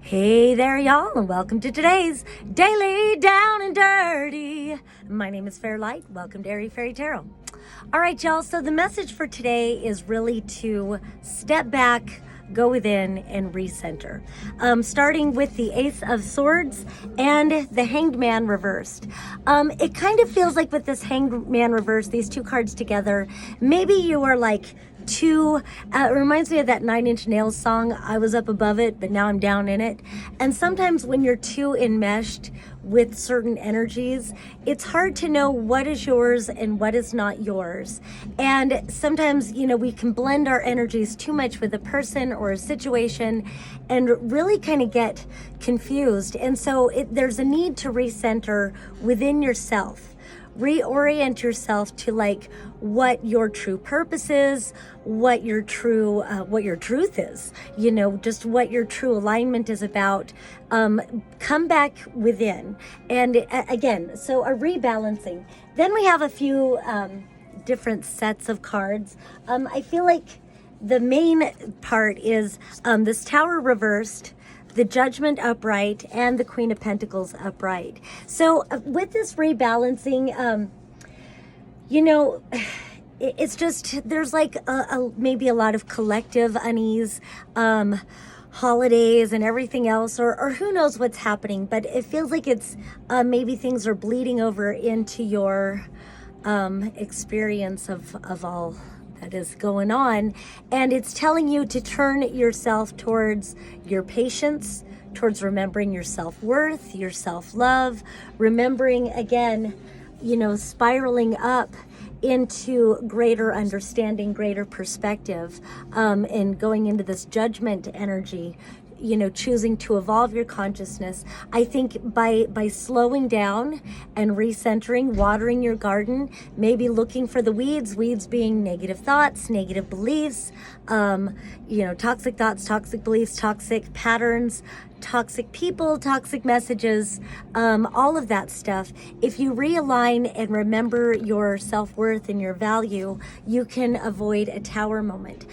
Hey there, y'all, and welcome to today's Daily Down and Dirty. My name is Fairlight. Welcome to Airy Fairy Tarot. All right, y'all, so the message for today is really to step back, go within, and recenter. Starting with the Ace of Swords and the Hanged Man reversed. It kind of feels like with this Hanged Man reversed, these two cards together, maybe you are like it reminds me of that Nine Inch Nails song, I was up above it, but now I'm down in it. And sometimes when you're too enmeshed with certain energies, it's hard to know what is yours and what is not yours. And sometimes, we can blend our energies too much with a person or a situation and really kind of get confused. And so there's a need to recenter within yourself. Reorient yourself to like what your true purpose is, what your truth is, just what your true alignment is about. Come back within. And again, so a rebalancing. Then we have a few different sets of cards. I feel like the main part is this Tower reversed, the Judgment upright, and the Queen of Pentacles upright. So with this rebalancing, it's just, there's like maybe a lot of collective unease, holidays and everything else, or who knows what's happening, but it feels like it's maybe things are bleeding over into your experience of all that is going on, and it's telling you to turn yourself towards your patience, towards remembering your self-worth, your self-love, remembering again, spiraling up into greater understanding, greater perspective, and going into this judgment energy, choosing to evolve your consciousness. I think by slowing down and recentering, watering your garden, maybe looking for the weeds being negative thoughts, negative beliefs, toxic thoughts, toxic beliefs, toxic patterns, toxic people, toxic messages, all of that stuff. If you realign and remember your self-worth and your value, you can avoid a tower moment.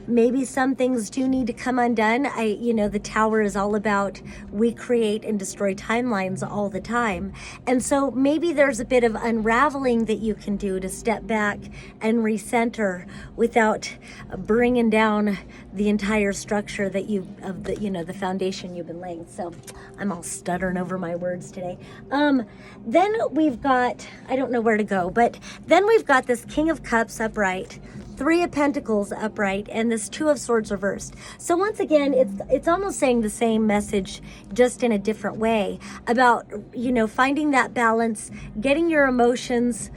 Maybe some things do need to come undone. The Tower is all about we create and destroy timelines all the time. And so maybe there's a bit of unraveling that you can do to step back and recenter without bringing down the entire structure that the foundation you've been laying. So I'm all stuttering over my words today. Then we've got, I don't know where to go, but then we've got this King of Cups upright, Three of Pentacles upright, and this Two of Swords reversed. So once again, it's almost saying the same message, just in a different way about, finding that balance, getting your emotions,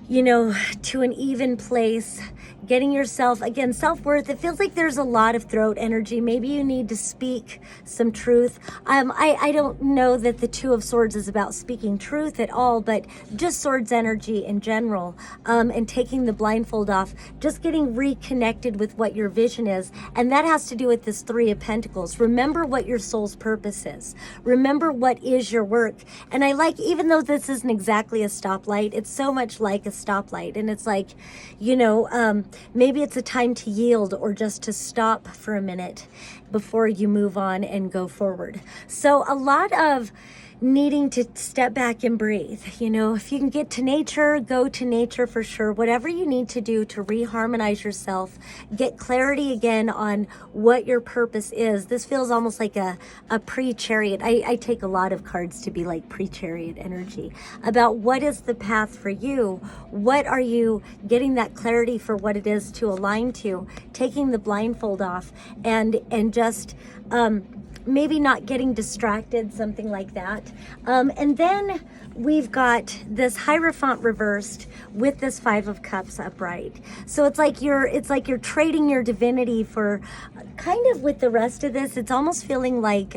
to an even place, getting yourself, again, self-worth. It feels like there's a lot of throat energy. Maybe you need to speak some truth. I don't know that the Two of Swords is about speaking truth at all, but just swords energy in general, and taking the blindfold off, just getting reconnected with what your vision is. And that has to do with this Three of Pentacles. Remember what your soul's purpose is. Remember what is your work. And I like, even though this isn't exactly a stoplight, it's so much like a stoplight. And it's like, maybe it's a time to yield or just to stop for a minute before you move on and go forward. So a lot of needing to step back and breathe. If you can get to nature, go to nature for sure. Whatever you need to do to reharmonize yourself, get clarity again on what your purpose is. This feels almost like a pre-chariot. I take a lot of cards to be like pre-chariot energy about what is the path for you. What are you getting that clarity for what it is to align to, taking the blindfold off and just, maybe not getting distracted, something like that. And then we've got this Hierophant reversed with this Five of Cups upright. So it's like you're trading your divinity for kind of, with the rest of this, it's almost feeling like,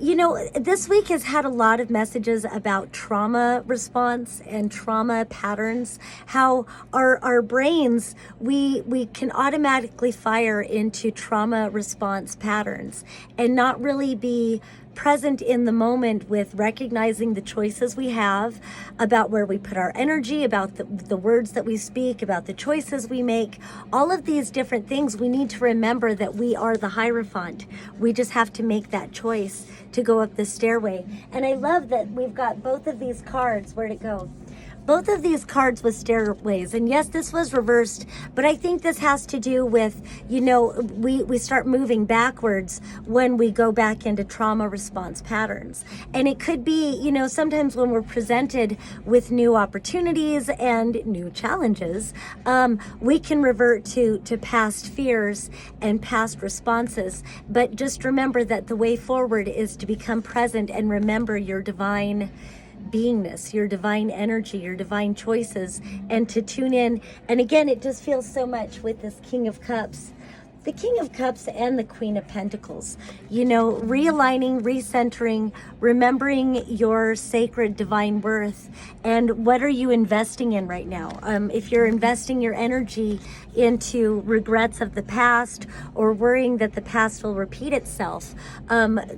this week has had a lot of messages about trauma response and trauma patterns, how our brains, we can automatically fire into trauma response patterns and not really be present in the moment with recognizing the choices we have, about where we put our energy, about the words that we speak, about the choices we make, all of these different things. We need to remember that we are the Hierophant. We just have to make that choice to go up the stairway. And I love that we've got both of these cards. Where'd it go? Both of these cards with stairways. And yes, this was reversed, but I think this has to do with, you know, we start moving backwards when we go back into trauma response patterns. And it could be, you know, sometimes when we're presented with new opportunities and new challenges, we can revert to past fears and past responses. But just remember that the way forward is to become present and remember your divine beingness, your divine energy, your divine choices, and to tune in. And again, it just feels so much with this King of Cups. The King of Cups and the Queen of Pentacles, you know, realigning, recentering, remembering your sacred divine worth, and what are you investing in right now? If you're investing your energy into regrets of the past, or worrying that the past will repeat itself,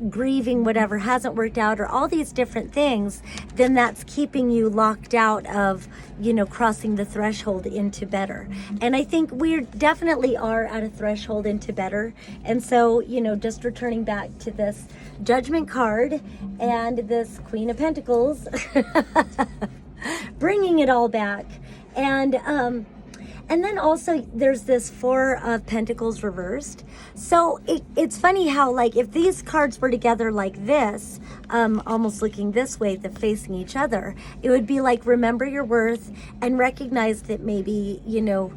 grieving whatever hasn't worked out, or all these different things, then that's keeping you locked out of, you know, crossing the threshold into better. And I think we definitely are at a threshold into better. And so, you know, just returning back to this Judgment card and this Queen of Pentacles, bringing it all back. And then also there's this Four of Pentacles reversed. So it's funny how, like, if these cards were together like this, almost looking this way, they're facing each other, it would be like, remember your worth and recognize that maybe, you know,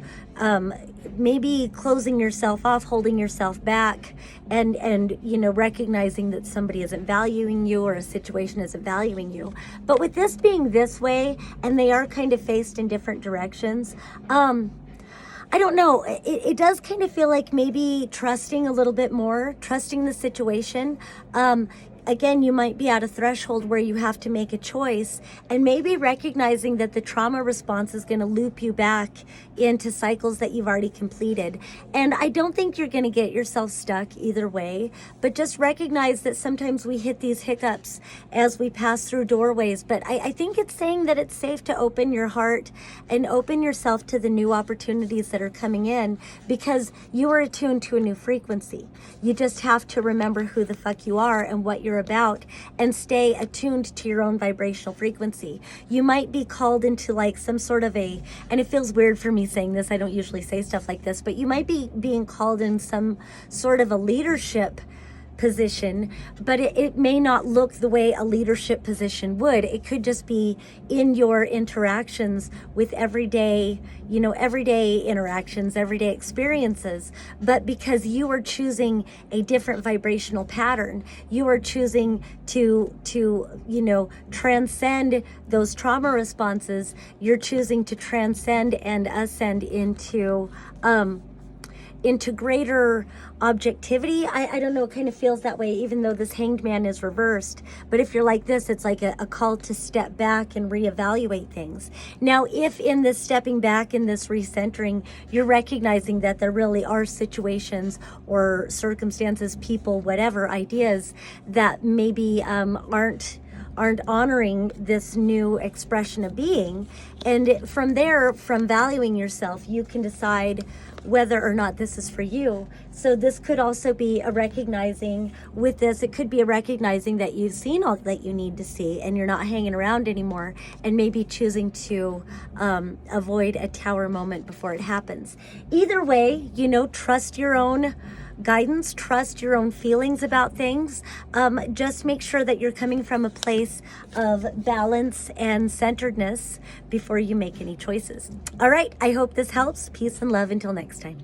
maybe closing yourself off, holding yourself back, and you know, recognizing that somebody isn't valuing you or a situation isn't valuing you. But with this being this way, and they are kind of faced in different directions, I don't know, it does kind of feel like maybe trusting a little bit more, trusting the situation. Again, you might be at a threshold where you have to make a choice, and maybe recognizing that the trauma response is going to loop you back into cycles that you've already completed. And I don't think you're going to get yourself stuck either way, but just recognize that sometimes we hit these hiccups as we pass through doorways. But I think it's saying that it's safe to open your heart and open yourself to the new opportunities that are coming in, because you are attuned to a new frequency. You just have to remember who the fuck you are and what you're about, and stay attuned to your own vibrational frequency. You might be called into like some sort of a, and it feels weird for me saying this, I don't usually say stuff like this, but you might be being called in some sort of a leadership position, but it may not look the way a leadership position would. It could just be in your interactions with everyday, you know, everyday interactions, everyday experiences. But because you are choosing a different vibrational pattern, you are choosing to you know, transcend those trauma responses. You're choosing to transcend and ascend into greater objectivity. I don't know, it kind of feels that way, even though this Hanged Man is reversed. But if you're like this, it's like a call to step back and reevaluate things. Now, if in this stepping back, in this recentering, you're recognizing that there really are situations or circumstances, people, whatever, ideas that maybe aren't honoring this new expression of being, and from there, from valuing yourself, you can decide whether or not this is for you. So this could also be a recognizing with this, it could be a recognizing that you've seen all that you need to see and you're not hanging around anymore, and maybe choosing to avoid a tower moment before it happens. Either way, you know, trust your own guidance, trust your own feelings about things. Just make sure that you're coming from a place of balance and centeredness before you make any choices. All right, I hope this helps. Peace and love until next time.